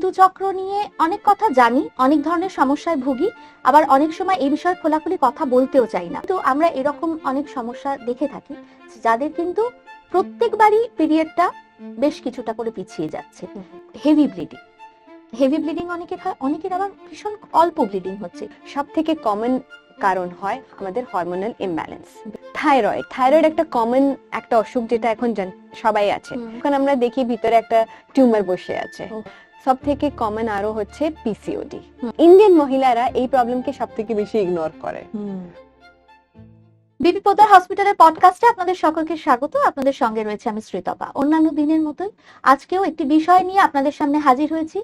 ঋতুচক্র নিয়ে অনেক কথা জানি, অনেক ধরনের সমস্যায় ভুগি, আবার অনেক সময় এই বিষয়ে খোলাখুলি কথা বলতেও চাই না। তো আমরা এরকম অনেক সমস্যা দেখে থাকি যাদের কিন্তু প্রত্যেকবারই পিরিয়ডটা বেশ কিছুটা করে পিছিয়ে যাচ্ছে। হেভি ব্লিডিং অনেকের হয়, অনেকের আবার ভীষণ অল্প ব্লিডিং হচ্ছে। সব থেকে কমন কারণ হয় আমাদের হরমোনাল ইমব্যালেন্স। থাইরয়েড একটা কমন একটা অসুখ, যেটা এখন সবাই আছে। এখন আমরা দেখি ভিতরে একটা টিউমার বসে আছে। সব থেকে কমন আরো হচ্ছে পিসিওডি। ইন্ডিয়ান মহিলারা এই প্রবলেমকে সব থেকে বেশি ইগনোর করে। বিবি পোদ্দার হসপিটালের পডকাস্টে আপনাদের সকলকে স্বাগত। আপনাদের সঙ্গে রয়েছে আমি শ্রীতপা। অন্যান্য দিনের মতোই আজকেও একটি বিষয় নিয়ে আপনাদের সামনে হাজির হয়েছি,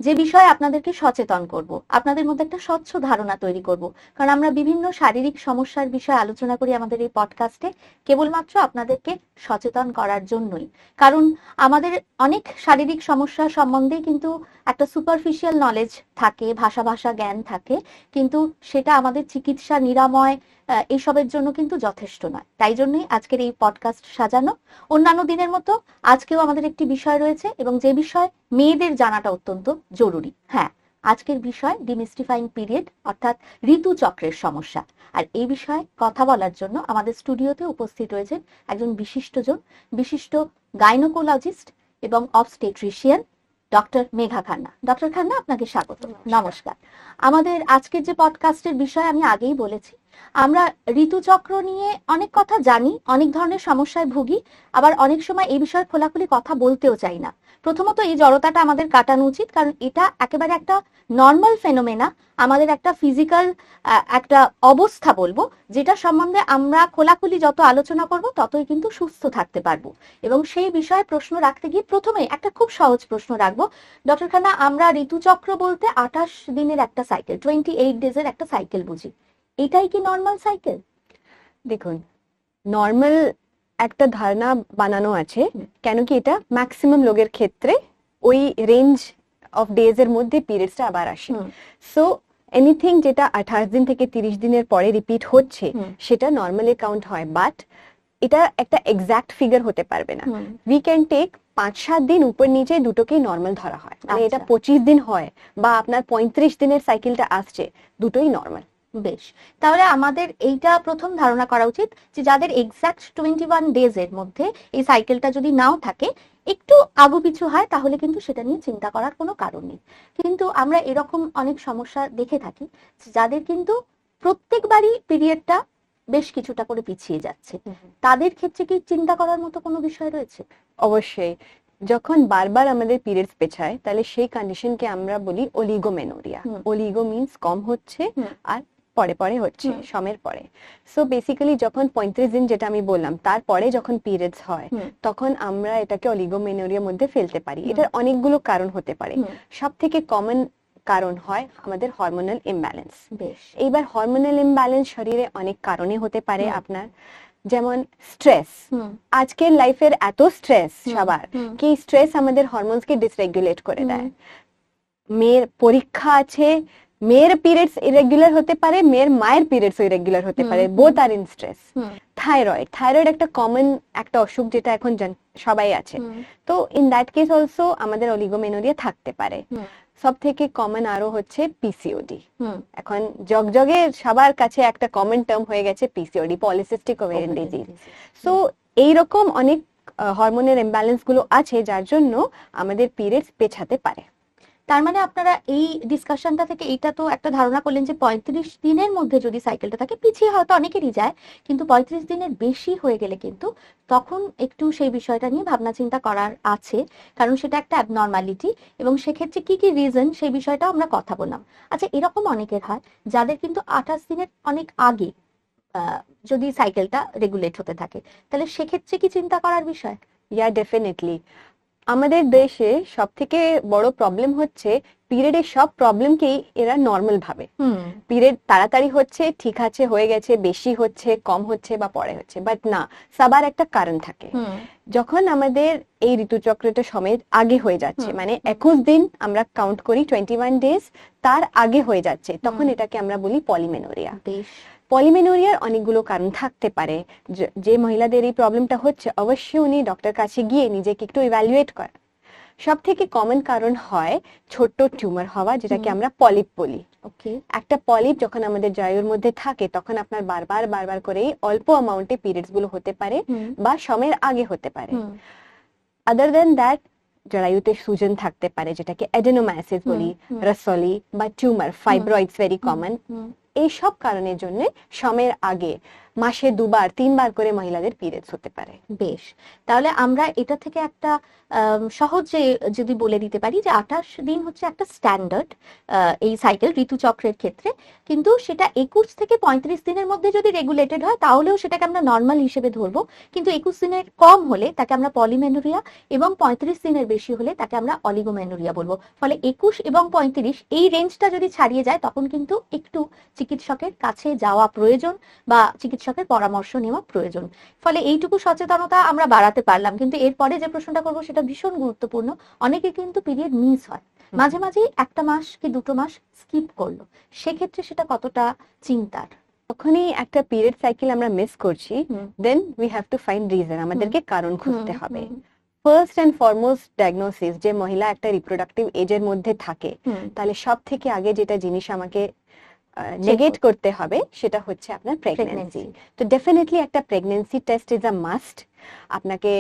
যে বিষয়ে আপনাদেরকে সচেতন করব, আপনাদের মধ্যে একটা স্বচ্ছ ধারণা তৈরি করব। কারণ আমরা বিভিন্ন শারীরিক সমস্যার বিষয়ে আলোচনা করি আমাদের এই পডকাস্টে, কেবলমাত্র আপনাদেরকে সচেতন করার জন্যই। কারণ আমাদের অনেক শারীরিক সমস্যা সম্বন্ধে কিন্তু একটা সুপারফিশিয়াল নলেজ থাকে, ভাষা জ্ঞান থাকে, কিন্তু সেটা আমাদের চিকিৎসা, নিরাময় এইসবের জন্য কিন্তু যথেষ্ট নয়। তাই জন্যই আজকের এই পডকাস্ট সাজানো। অন্যান্য দিনের মতো আজকেও আমাদের একটি বিষয় রয়েছে, এবং যে বিষয় মেয়েদের জানাটা অত্যন্ত জরুরি। হ্যাঁ, আজকের বিষয় ডিমিস্টিফাইং পিরিয়ড, অর্থাৎ ঋতুচক্রের সমস্যা। আর এই বিষয়ে কথা বলার জন্য আমাদের স্টুডিওতে উপস্থিত রয়েছেন একজন বিশিষ্ট গাইনোকোলজিস্ট এবং obstetrician, doctor Megha Khanna. Doctor Khanna, আপনাকে স্বাগত। নমস্কার। আমাদের আজকের যে পডকাস্টের বিষয় আমি আগেই বলেছি, আমরা ঋতুচক্র নিয়ে অনেক কথা জানি, অনেক ধরনের সমস্যায় ভুগি, আবার অনেক সময় এই বিষয়ে খোলাখুলি কথা বলতেও চাই না। প্রথমত এই জড়তাটা আমাদের কাটানো উচিত, কারণ এটা একেবারে একটা নর্মাল ফেনোমেনা, আমাদের একটা ফিজিক্যাল একটা অবস্থা বলবো, যেটা সম্বন্ধে আমরা খোলাখুলি যত আলোচনা করব ততই কিন্তু সুস্থ থাকতে পারবো। এবং সেই বিষয়ে প্রশ্ন রাখতে গিয়ে প্রথমে একটা খুব সহজ প্রশ্ন রাখবো। ডক্টর খান্না, আমরা ঋতুচক্র বলতে 28 দিনের একটা সাইকেল, 28 ডেজের একটা সাইকেল বুঝি। এটাই কি নর্মাল সাইকেল? দেখুন, নর্মাল একটা ধারণা বানানো আছে, কেন কি এটা ম্যাক্সিমাম লোকের ক্ষেত্রে ওই রেঞ্জ অফ ডেজ এর মধ্যে পিরিয়ডসটা আবার আসে। সো এনিথিং যেটা 28 দিন থেকে 30 দিনের পরে রিপিট হচ্ছে সেটা নর্মালি কাউন্ট হয়, বাট এটা একটা এক্সাক্ট ফিগার হতে পারবে না। উই ক্যান টেক 5-7 দিন উপর নিচে দুটোকেই নর্মাল ধরা হয়। মানে এটা 25 দিন হয় বা আপনার 35 দিনের সাইকেলটা আসছে, দুটোই নর্মাল। বেশ, তাহলে আমাদের এইটা প্রথম ধারণা করা উচিত যে যাদের এক্সাক্ট 21 ডেজ এর মধ্যে এই সাইকেলটা যদি নাও থাকে, একটু আগু পিছু হয়, তাহলে কিন্তু সেটা নিয়ে চিন্তা করার কোনো কারণ নেই। কিন্তু আমরা এরকম অনেক সমস্যা দেখে থাকি যাদের কিন্তু প্রত্যেকবারই পিরিয়ডটা বেশ কিছুটা করে পিছিয়ে যাচ্ছে। তাদের ক্ষেত্রে কি চিন্তা করার মতো কোনো বিষয় রয়েছে? অবশ্যই। যখন বারবার আমাদের পিরিয়ডস পেছায়, তাহলে সেই কন্ডিশনকে আমরা বলি অলিগোমেনোরিয়া। অলিগো মিন্স কম হচ্ছে, আর পরে পরে হচ্ছে, সময়ের পরে। সো বেসিক্যালি যখন 35 দিন, যেটা আমি বললাম, তারপরে যখন পিরিয়ডস হয়, তখন আমরা এটাকে অলিগোমেনোরিয়ার মধ্যে ফেলতে পারি। এটার অনেকগুলো কারণ হতে পারে। সব থেকে কমন কারণ হয় আমাদের হরমোনাল ইমব্যালেন্স। এইবার হরমোনাল ইমব্যালেন্স শরীরে অনেক কারণে হতে পারে আপনার, যেমন স্ট্রেস। আজকের লাইফের এত স্ট্রেস সবার, কি স্ট্রেস আমাদের হরমোনসকে ডিসরেগুলেট করে দেয়। মেয়ের পরীক্ষা আছে, মেয়ের পিরিয়ডস ইরেগুলার হতে পারে, মেয়ের মায়ের পিরিয়ডস ইরেগুলার হতে পারে, both are in stress. Thyroid একটা কমন একটা অসুখ, যেটা এখন সবাই আছে। তো ইন দ্যাট কেস অলসো আমাদের অলিগোমেনোরিয়া থাকতে পারে। সব থেকে কমন আরো হচ্ছে পিসিওডি। এখন জগজগে সবার কাছে একটা কমন টার্ম হয়ে গেছে PCOD, polycystic ovarian disease. So এইরকম অনেক হরমোনের ইমব্যালেন্স গুলো আছে, যার জন্য আমাদের পিরিয়ডস পেছাতে পারে। তার মানে আপনারা এই ডিসকাশনটা থেকে এইটা তো একটা ধারণা করলেন যে 35 দিনের মধ্যে যদি সাইকেলটা থাকে, পিছিয়ে হয়তো অনেকেরই যায়, কিন্তু 35 দিনের বেশি হয়ে গেলে কিন্তু তখন একটু সেই বিষয়টা নিয়ে ভাবনা চিন্তা করার আছে, কারণ সেটা একটা অ্যাবনর্মালিটি, এবং সেক্ষেত্রে কি কি রিজন সেই বিষয়টাও আমরা কথা বললাম। আচ্ছা, এরকম অনেকের হয় যাদের কিন্তু 28 দিনের অনেক আগে যদি সাইকেলটা রেগুলেট হতে থাকে, তাহলে সেক্ষেত্রে কি চিন্তা করার বিষয়? ইয়া, ডেফিনেটলি। আমাদের দেশে সব থেকে বড় প্রবলেম হচ্ছে পিরিয়ডের সব প্রবলেমকেই এরা নর্মাল ভাবে। পিরিয়ড তাড়াতাড়ি হচ্ছে, ঠিক আছে, হয়ে গেছে, বেশি হচ্ছে, কম হচ্ছে বা পরে হচ্ছে, বাট না, সবার একটা কারণ থাকে। যখন আমাদের এই ঋতুচক্রটা সময়ের আগে হয়ে যাচ্ছে, মানে 21 দিন আমরা কাউন্ট করি, 21 ডেজ, তার আগে হয়ে যাচ্ছে, তখন এটাকে আমরা বলি পলিমেনোরিয়া। পলিমেনোরিয়ার অনেকগুলো কারণ থাকতে পারে। যে মহিলাদের এই প্রবলেমটা হচ্ছে, অবশ্যই উনি ডক্টর কাছে গিয়ে নিজেকে একটু ইভ্যালুয়েট করেন। সব থেকে কমন কারণ হয় ছোট টিউমার হওয়া, যেটাকে আমরা পলিপ বলি। ওকে, একটা পলিপ যখন আমাদের জরায়ুর মধ্যে থাকে তখন আপনার বারবার বারবার করে অল্প অ্যামাউন্টে পিরিয়ডস গুলো হতে পারে বা সময়ের আগে হতে পারে। আদার দেন দ্যাট জরায়ুতে সুজন থাকতে পারে, যেটাকে অ্যাডেনোমায়াসিস বলি, রসলি বা টিউমার, ফাইব্রয়েডস ভেরি কমন। এই সব কারণের জন্য সময়ের আগে মাসে 2বার 3বার করে মহিলাদের পিরিয়ডস হতে পারে। বেশ, তাহলে আমরা এটা থেকে একটা সহজে যদি বলে দিতে পারি যে 28 দিন হচ্ছে একটা স্ট্যান্ডার্ড এই সাইকেল ঋতুচক্রের ক্ষেত্রে, কিন্তু সেটা 21 থেকে 35 দিনের মধ্যে যদি রেগুলেটেড হয় তাহলেও সেটাকে আমরা নর্মাল হিসেবে ধরবো, কিন্তু 21 দিনের কম হলে তাকে আমরা পলিমেনোরিয়া এবং 35 দিনের বেশি হলে তাকে আমরা অলিগোমেনোরিয়া বলবো। ফলে 21 এবং 35 এই রেঞ্জটা যদি ছাড়িয়ে যায় তখন কিন্তু একটু চিকিৎসকের কাছে যাওয়া প্রয়োজন বা চিকিৎসকের পরামর্শ নেওয়া প্রয়োজন। ফলে এইটুকু সচেতনতা আমরা বাড়াতে পারলাম। কিন্তু এরপরে যে প্রশ্নটা করবো সেটা ভীষণ গুরুত্বপূর্ণ। অনেকে কিন্তু পিরিয়ড মিস হয়, মাঝে মাঝে একটা মাস কি 2টো মাস স্কিপ করলো, সেক্ষেত্রে সেটা কতটা চিন্তার? যখনই একটা পিরিয়ড সাইকেল আমরা মিস করছি, then we have to find reason, আমাদেরকে কারণ খুঁজতে হবে। ফার্স্ট এন্ড ফরমোস্ট ডায়াগনোসিস, যে মহিলা একটা রিপ্রোডাক্টিভ এজের মধ্যে থাকে, তাহলে সব থেকে আগে যেটা জিনিস আমাকে নেগেট করতে হবে সেটা হচ্ছে আপনার প্রেগন্যান্সি। তো ডেফিনেটলি একটা pregnancy test is a must. আপনাকে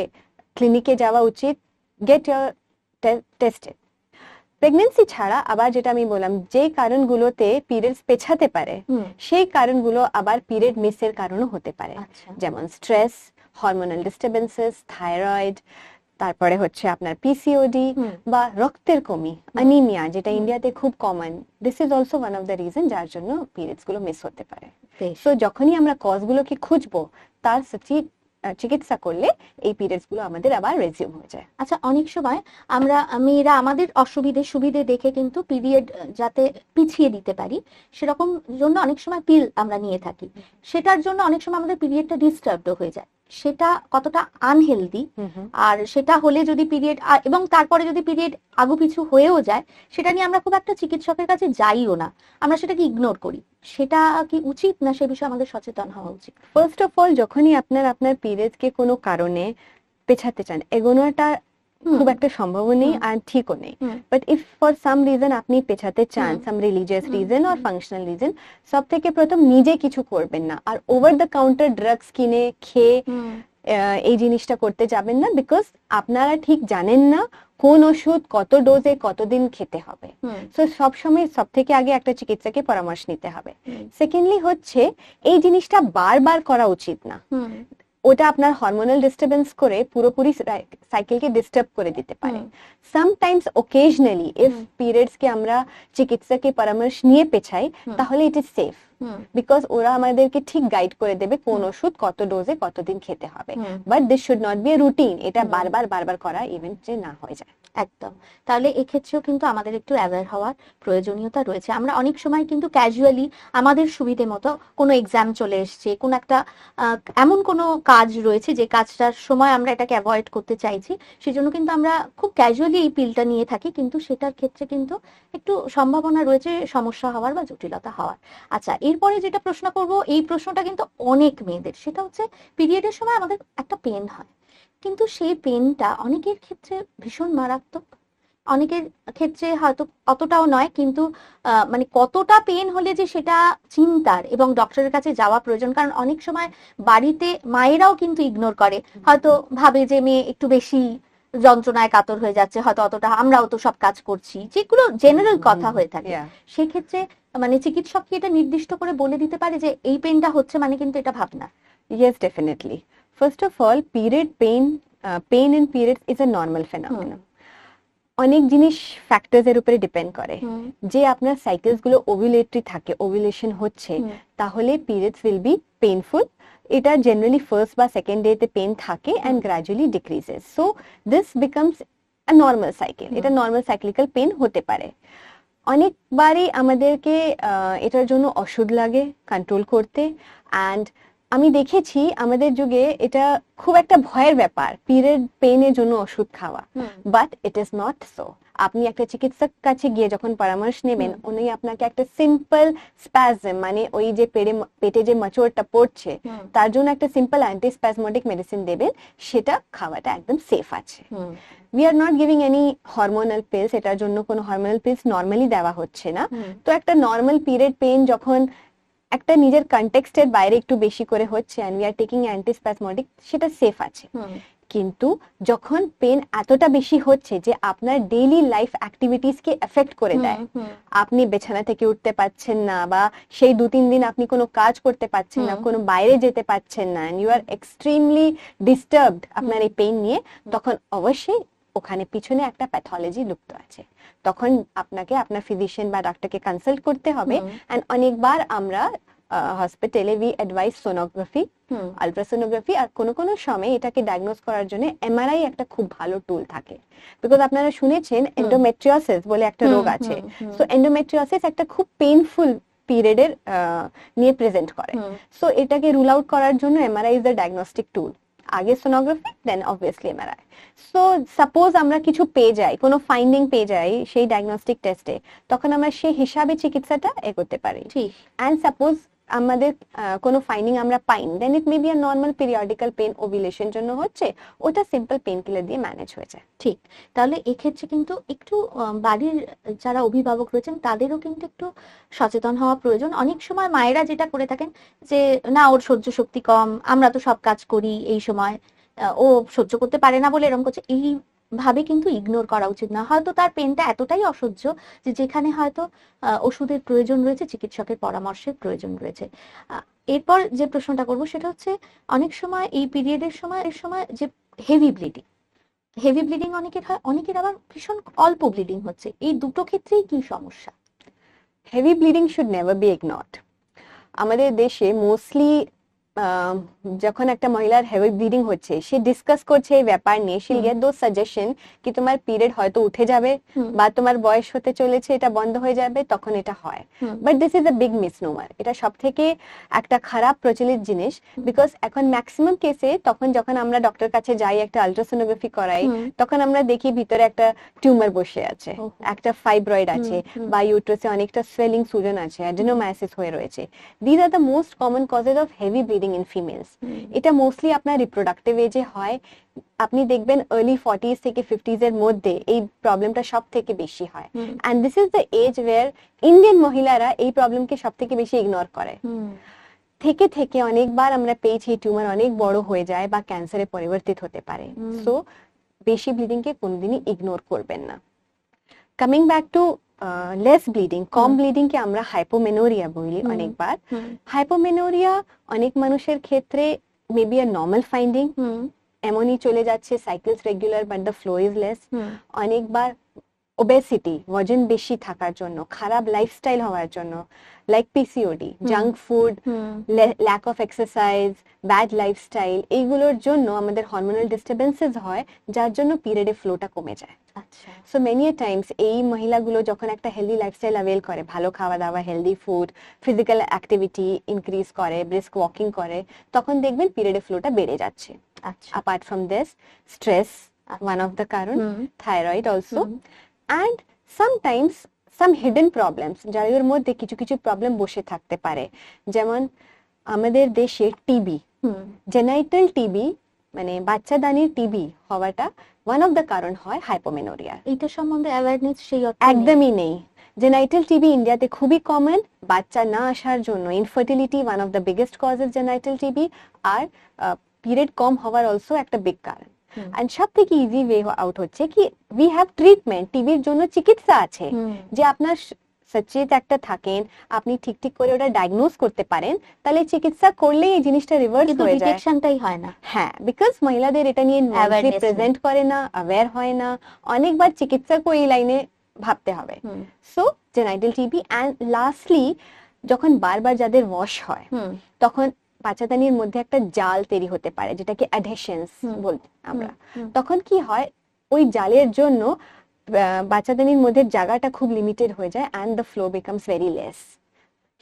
ক্লিনিকে যাওয়া উচিত, গেট ইয়োর টেস্টেড। প্রেগন্যান্সি ছাড়া আবার যেটা আমি বললাম, যে কারণগুলোতে পিরিয়ডস পেছাতে পারে সেই কারণগুলো আবার পিরিয়ড মিসের কারণও হতে পারে, যেমন স্ট্রেস, হরমোনাল ডিস্টারবেন্সেস, থাইরয়েড, তারপরে হচ্ছে আপনার পিসিওডি বা রক্তের কমি, অ্যানিমিয়া, যেটা ইন্ডিয়াতে খুব common. This is also one of the reason যার জন্য পিরিয়ডস গুলো মিস হতে পারে। সো যখনই আমরা কজগুলোকে খুঁজবো, তার সঠিক চিকিৎসা করলে এই পিরিয়ডস গুলো আমাদের আবার রেজিউম হয়ে যায়। আচ্ছা, অনেক সময় আমরা মেয়েরা আমাদের সুবিধে দেখে কিন্তু পিরিয়ড যাতে পিছিয়ে দিতে পারি সেরকম জন্য অনেক সময় পিল আমরা নিয়ে থাকি, সেটার জন্য অনেক সময় আমাদের পিরিয়ডটা ডিস্টার্বড হয়ে যায়। সেটা কতটা আনহেলদি, আর সেটা হলে যদি পিরিয়ড এবং তারপরে যদি পিরিয়ড আগুপিছু হয়েও যায়, সেটা নিয়ে আমরা খুব একটা চিকিৎসকের কাছে যাইও না, আমরা সেটাকে ইগনোর করি। সেটা কি উচিত না? সে বিষয়ে আমাদের সচেতন হওয়া উচিত। ফার্স্ট অফ অল, যখনই আপনার পিরিয়ডস কে কোনো কারণে পেছাতে চান, এগোনোটা খুব একটা সম্ভব নেই আর ঠিকও নেই। But if for some reason আপনি পেছাতে চান, some religious reason or functional reason, সব থেকে প্রথম নিজে কিছু করবেন না, আর ওভার দ্য কাউন্টার ড্রাগস কিনে খেয়ে এই জিনিসটা করতে যাবেন না, বিকজ আপনারা ঠিক জানেন না কোন ওষুধ কত ডোজে কতদিন খেতে হবে। সো সবসময় সব থেকে আগে একটা চিকিৎসকের পরামর্শ নিতে হবে। সেকেন্ডলি হচ্ছে, এই জিনিসটা বারবার করা উচিত না। ওটা আপনার হরমোনাল ডিস্টারবেন্স করে পুরোপুরি সাইকেলকে ডিস্টার্ব করে দিতে পারে। সামটাইমস ওকেশনালি ইফ পিরিয়ডস কে আমরা চিকিৎসকের পরামর্শ নিয়ে পেছাই, তাহলে ইট ইজ সেফ, বিকজ ওরা আমাদেরকে ঠিক গাইড করে দেবে কোন ওষুধ কত ডোজে কতদিন খেতে হবে। But this should not be a routine, এটা বারবার করা ইভেন যে না হয়ে যায়। একদম। তাহলে এক্ষেত্রেও কিন্তু আমাদের একটু অ্যাওয়্যার হওয়ার প্রয়োজনীয়তা রয়েছে। আমরা অনেক সময় কিন্তু ক্যাজুয়ালি আমাদের সুবিধে মতো কোনো এক্সাম চলে এসছে, কোন একটা এমন কোনো কাজ রয়েছে যে কাজটার সময় আমরা এটাকে অ্যাভয়েড করতে চাইছি, সেজন্য কিন্তু আমরা খুব ক্যাজুয়ালি এই পিলটা নিয়ে থাকি, কিন্তু সেটার ক্ষেত্রে কিন্তু একটু সম্ভাবনা রয়েছে সমস্যা হওয়ার বা জটিলতা হওয়ার। আচ্ছা, এরপরে যেটা প্রশ্ন করব, এই প্রশ্নটা কিন্তু অনেক মেয়েদের, সেটা হচ্ছে পিরিয়ডের সময় আমাদের একটা পেন হয়, কিন্তু সেই পেনটা অনেকের ক্ষেত্রে ভীষণ মারাত্মক, অনেকের ক্ষেত্রে হয়তো অতটাও নয়, কিন্তু মানে কতটা পেন হলে যে সেটা চিন্তার এবং ডক্টরের কাছে যাওয়া প্রয়োজন। কারণ অনেক সময় বাড়িতে মায়েরাও কিন্তু ইগনোর করে, হয়তো ভাবে যে মেয়ে একটু বেশি যন্ত্রণায় কাতর হয়ে যাচ্ছে, হয়তো অতটা আমরাও তো সব কাজ করছি, যেগুলো জেনারেল কথা হয়ে থাকে। সেক্ষেত্রে মানে চিকিৎসক কি এটা নির্দিষ্ট করে বলে দিতে পারে যে এই পেনটা হচ্ছে মানে কিন্তু এটা ভাবনা? Yes, definitely. First of all, pain in periods is a normal phenomenon. অনেক জিনিস ফ্যাক্টরস এর উপরে ডিপেন্ড করে। যে আপনার সাইকেলস গুলো ওভুলেটরি থাকে, ওভুলেশন হচ্ছে, তাহলে পিরিয়ডস উইল বি পেইনফুল। এটা জেনারেলি ফার্স্ট বা সেকেন্ড ডে তে পেইন থাকে and gradually decreases. So this becomes a normal cycle. এটা নর্মাল সাইক্লিক্যাল পেইন হতে পারে। অনেকবারই আমাদেরকে এটার জন্য ওষুধ লাগে কন্ট্রোল করতে, অ্যান্ড আমি দেখেছি আমাদের যুগে এটা খুব একটা ভয়ের ব্যাপার, পিরিয়ড পেইনের জন্য ওষুধ খাওয়া, but it is not so. আপনি একটা চিকিৎসক কাছে গিয়ে যখন পরামর্শ নেবেন, উনি আপনাকে একটা সিম্পল স্প্যাজম, মানে ওই যে পেটে যে মাচড়টা পড়ছে তার জন্য একটা সিম্পল অ্যান্টিস্প্যাজমোটিক মেডিসিন দেবেন, সেটা খাওয়াটা একদম সেফ আছে। We are not giving any hormonal pills, এটার জন্য কোনো হরমোনাল পিলস নর্মালি দেওয়া হচ্ছে না। তো একটা নর্মাল পিরিয়ড পেইন যখন একটা নিজের কনটেক্সটের বাইরে একটু বেশি করে হচ্ছে এন্ড উই আর টেকিং অ্যান্টিস্প্যাজমোটিক, সেটা সেফ আছে। কিন্তু যখন পেন এতটা বেশি হচ্ছে যে আপনার ডেইলি লাইফ অ্যাক্টিভিটিস কে এফেক্ট করে দেয়, আপনি বিছানা থেকে উঠতে পারছেন না, বা সেই 2-3 দিন আপনি কোনো কাজ করতে পারছেন না, কোনো বাইরে যেতে পারছেন না, and you are extremely disturbed আপনার এই পেইন নিয়ে, তখন অবশ্যই ওখানে পিছনে একটা প্যাথোলজি লুপ্ত আছে। তখন আপনাকে আপনার ফিজিশিয়ান বা ডাক্তারকে কনসাল্ট করতে হবে। এন্ড অনেকবার আমরা হসপিটালে উই অ্যাডভাইস সোনোগ্রাফি, আলট্রাসোনোগ্রাফি, আর কোনো সময় এটাকে ডায়াগনোজ করার জন্য এমআরআই একটা খুব ভালো টুল থাকে। বিকজ আপনারা শুনেছেন এন্ডোমেট্রিওসিস বলে একটা রোগ আছে। সো এন্ডোমেট্রিওসিস একটা খুব পেইনফুল পিরিয়ডের নিয়ে প্রেজেন্ট করে। সো এটাকে রুল আউট করার জন্য MRI is the diagnostic tool. আগে sonography, then obviously MRI. So suppose আমরা কিছু পেয়ে যাই, কোনো ফাইন্ডিং পেয়ে যাই সেই ডায়াগনস্টিক টেস্টে, তখন আমরা সেই হিসাবে চিকিৎসাটা করতে পারি। ঠিক। এন্ড সাপোজ আমাদের কোনো ফাইন্ডিং আমরা পাইনি, then it may be a normal periodical pain, ovulation জন্য হচ্ছে, ওটা সিম্পল পেইন কিলার দিয়ে ম্যানেজ হয়ে যায়। ঠিক। তাহলে এক্ষেত্রে কিন্তু একটু বাড়ির যারা অভিভাবক রয়েছেন তাদেরও কিন্তু একটু সচেতন হওয়া প্রয়োজন। অনেক সময় মায়েরা যেটা করে থাকেন যে না ওর সহ্য শক্তি কম, আমরা তো সব কাজ করি এই সময়, ও সহ্য করতে পারে না বলে এরকম করছে, এই ভাবে কিন্তু ইগনোর করা উচিত না। হয়তো তার পেনটা এতটাই অসহ্য যে যেখানে হয়তো ওষুধের প্রয়োজন রয়েছে, চিকিৎসকের পরামর্শের প্রয়োজন রয়েছে। এরপর যে প্রশ্নটা করবো সেটা হচ্ছে, অনেক সময় এই পিরিয়ডের সময় যে হেভি ব্লিডিং অনেকের হয়, অনেকের আবার ভীষণ অল্প ব্লিডিং হচ্ছে, এই দুটো ক্ষেত্রেই কি সমস্যা? Heavy bleeding should never be ignored. আমাদের দেশে মোস্টলি যখন একটা মহিলার হেভি ব্লিডিং হচ্ছে, সে ডিসকাস করছে এই ব্যাপার নিয়ে, শিল গেট দোজ সাজেশন কি তোমার পিরিয়ড হয়তো উঠে যাবে বা তোমার বয়স হতে চলেছে, এটা বন্ধ হয়ে যাবে, তখন এটা হয়। But this is a big misnomer. এটা সব থেকে একটা খারাপ প্রচলিত জিনিস। বিকজ এখন ম্যাক্সিমাম কেসে যখন আমরা ডক্টর কাছে যাই, একটা আলট্রাসোনোগ্রাফি করাই, তখন আমরা দেখি ভিতরে একটা টিউমার বসে আছে, একটা ফাইব্রয়েড আছে, বা ইউট্রাসে অনেকটা সোয়েলিং সুজন আছে, অ্যাডেনোমায়োসিস হয়ে রয়েছে। This are the most common causes of heavy bleeding in females. এটা মোস্টলি আপনার রিপ্রোডাক্টিভ এজে হয়। আপনি দেখবেন আর্লি 40s থেকে 50s এর মধ্যে এই প্রবলেমটা সব থেকে বেশি হয়। And this is the age where Indian মহিলারা এই প্রবলেমকে সব থেকে বেশি ইগনোর করে। থেকে অনেকবার আমরা পেয়েছি টিউমার অনেক বড় হয়ে যায় বা ক্যান্সারে পরিবর্তিত হতে পারে। সো বেশি ব্লিডিং কে কোনদিনই ইগনোর করবেন না। Coming back to less bleeding, কম ব্লিডিং কে আমরা হাইপোমেনোরিয়া বলি অনেকবার। হাইপোমেনোরিয়া অনেক মানুষের ক্ষেত্রে মেবি আ নর্মাল ফাইন্ডিং, এমনই চলে যাচ্ছে, cycles regular but the flow is less. অনেকবার ওবেসিটি, ওজন বেশি থাকার জন্য, খারাপ লাইফস্টাইল হওয়ার জন্য, like PCOD, junk food, lack of exercise, bad lifestyle, এইগুলোর জন্য আমাদের হরমোনাল ডিস্টারবেন্সেস হয়, যার জন্য পিরিয়ডের ফ্লোটা কমে যায়। সো মেনি টাইমস এই মহিলাগুলো যখন একটা হেলদি লাইফস্টাইল অ্যাভেল করে, ভালো খাওয়া দাওয়া, healthy food, physical activity increase করে, ব্রিস্ক ওয়াকিং করে, তখন দেখবেন পিরিয়ডের ফ্লোটা বেড়ে যাচ্ছে। Apart from this, stress one of the কারণ, thyroid also, and sometimes some hidden problems, যার মধ্যে কিছু প্রবলেম বসে থাকতে পারে। যেমন আমাদের দেশে টিবি, জেনাইটাল টিবি, মানে বাচ্চাদানির টিবি হওয়াটা ওয়ান অফ দ্য কারণ হয় হাইপোমেনোরিয়া। এটা সম্বন্ধে অ্যাওয়ারনেস সেই একদমই নেই। জেনাইটাল টিবি ইন্ডিয়াতে খুবই কমন, বাচ্চা না আসার জন্য, infertility one of the biggest causes genital TB, আর পিরিয়ড কম হওয়ার অলসো একটা বিগ কারণ। এন্ড সব থেকে ইজি ওয়ে আউট হচ্ছে কি উই হ্যাভ ট্রিটমেন্ট, টিবির জন্য চিকিৎসা আছে, যে আপনার সচেত একটা থাকেন, আপনি ঠিক করে ওটা ডায়াগনোজ করতে পারেন, তাহলে চিকিৎসা করলেই এই জিনিসটা রিভার্স হয়ে যায়। ডিটেকশনটাই হয় না। হ্যাঁ, বিকজ মহিলাদের এটা নিয়ে প্রেজেন্ট করে না, অ্যাওয়্যার হয় না, অনেকবার চিকিৎসকও এই লাইনে ভাবতে হবে। So genital TB. And lastly, যখন বারবার যাদের ওয়াশ হয়, তখন বাচ্চাদানির মধ্যে একটা জাল তৈরি হতে পারে, যেটাকে অ্যাডহেশনস বলতে আমরা। তখন কি হয়, ওই জালের জন্য বাচ্চাদানির মধ্যে জায়গাটা খুব লিমিটেড হয়ে যায়, and the flow becomes very less.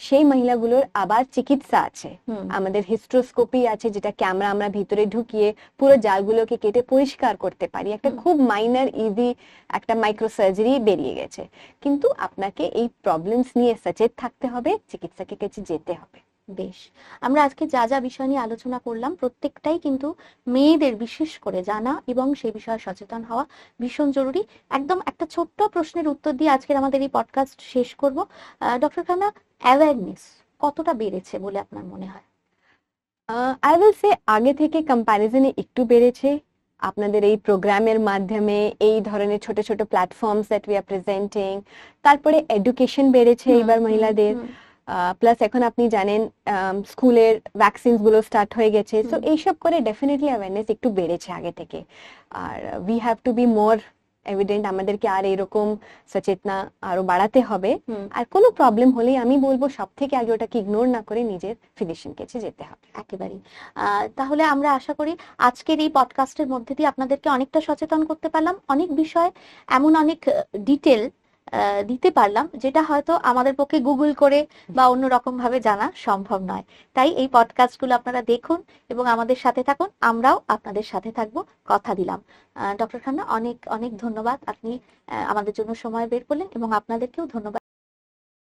সেই মহিলাগুলোর আবার চিকিৎসা আছে। হুম, আমাদের হিস্ট্রোস্কোপি আছে, যেটা ক্যামেরা আমরা ভিতরে ঢুকিয়ে পুরো জালগুলোকে কেটে পরিষ্কার করতে পারি। একটা হুম। খুব মাইনার ইজি একটা মাইক্রো সার্জারি বেরিয়ে গেছে। কিন্তু আপনাকে এই প্রবলেমস নিয়ে সচেত থাকতে হবে, চিকিৎসকের কাছে যেতে হবে। বেশ, আমরা আজকে যা যা বিষয় নিয়ে আলোচনা করলাম প্রত্যেকটাই কিন্তু মেয়েদের বিশেষ করে জানা এবং সেই বিষয়ে সচেতন হওয়া ভীষণ জরুরি। একদম একটা ছোট্ট প্রশ্নের উত্তর দিয়ে আজকের আমাদের এই পডকাস্ট শেষ করব। ডক্টর খান্না, অ্যাওয়ারনেস কতটা বেড়েছে বলে আপনার মনে হয়? আই উইল সে আগে থেকে কম্প্যারিজনে একটু বেড়েছে। আপনাদের এই প্রোগ্রামের মাধ্যমে, এই ধরনের ছোট ছোট platforms that we are presenting, তারপরে এডুকেশন বেড়েছে এবার মহিলাদের। প্লাস এখন আপনি জানেন স্কুলের ভ্যাকসিনস গুলো স্টার্ট হয়ে গেছে। সো এইসব করে ডেফিনেটলি অ্যাওয়ারনেস একটু বেড়েছে আগে থেকে। আর we have to be more evident, আমাদেরকে আর এরকম সচেতনা আরো বাড়াতে হবে। আর কোনো প্রবলেম হলেই আমি বলবো সব থেকে আগে ওটাকে ইগনোর না করে নিজের ফিজিশিয়ান কাছে যেতে হবে। একেবারেই। তাহলে আমরা আশা করি আজকের এই পডকাস্টের মধ্যে দিয়ে আপনাদেরকে অনেকটা সচেতন করতে পারলাম, অনেক বিষয় এমন অনেক ডিটেল দিতে পারলাম যেটা হয়তো আমাদের পক্ষে গুগল করে বা অন্য রকম ভাবে জানা সম্ভব নয়। তাই এই পডকাস্টগুলো আপনারা দেখুন এবং আমাদের সাথে থাকুন, আমরাও আপনাদের সাথে থাকবো, কথা দিলাম। ডক্টর খান্না, অনেক অনেক ধন্যবাদ, আপনি আমাদের জন্য সময় বের করলেন এবং আপনাদেরকেও ধন্যবাদ।